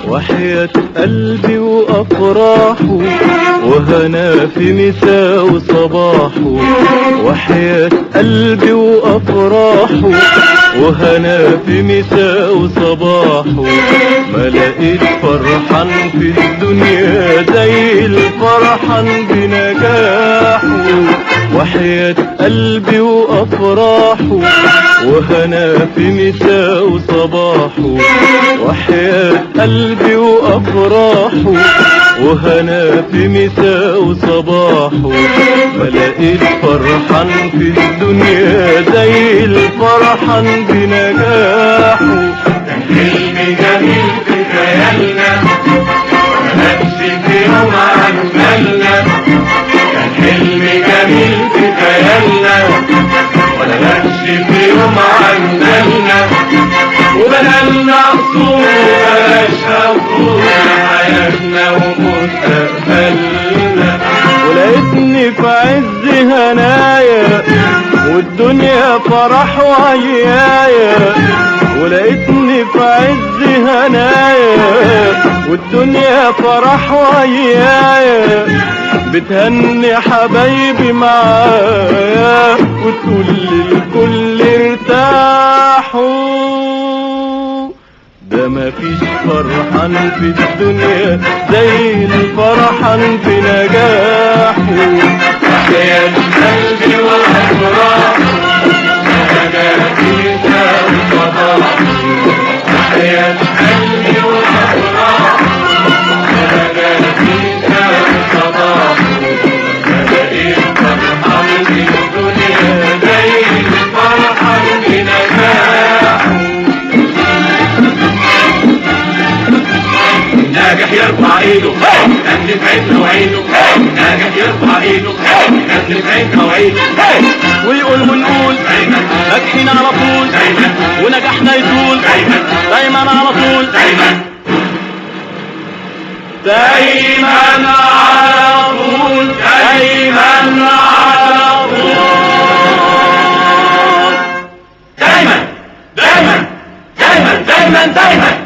وحياة قلبي وأفراحه وهنا في مساء وصباحه، وحياة قلبي وأفراحه وهنا في مساء وصباحه، ما لقيت فرحان في الدنيا زي الفرحان بنجاحه. وحياة قلبي وأفراحه وهنا في مساء وصباحه، وحياة قلبي وأفراحه وهنا في مساء وصباحه، ما لقيت فرحان في الدنيا زي الفرحان بنجاحه. كان حلم جميل في خيالنا مكانش في يوم عن بالنا، كان حلم جميل في خيالنا ولا ماتش في يوم عن بالنا، وبنالنا قصور بلاش قصور حياتنا ومستقبلنا. ولقيتني في عز هنايا والدنيا فرح وعيايا، ولقيتني في عز هنايا والدنيا فرح وعيايا، بتهني حبايبي معايا وتقول للكل ارتاحوا. ده مفيش فرحان في الدنيا زي الفرحان في نجاحه. وحياة قلبي وأفراحه وهناكيسا وصباحه، وحياة قلبي وأفراحه وهناكيسا وصباحه، ما لقيت فرحان في الدنيا زي الفرحان بنجاحه. ناجح يرفع ايده نزل عينه وعيده، ناجح يرفع ايده نزل عينه وعيده، ويقول ونقول ناجحين على طول ونجاحنا يطول دايما على طول دايما دايما على طول دايما على طول دايما دايما دايما دايما دايما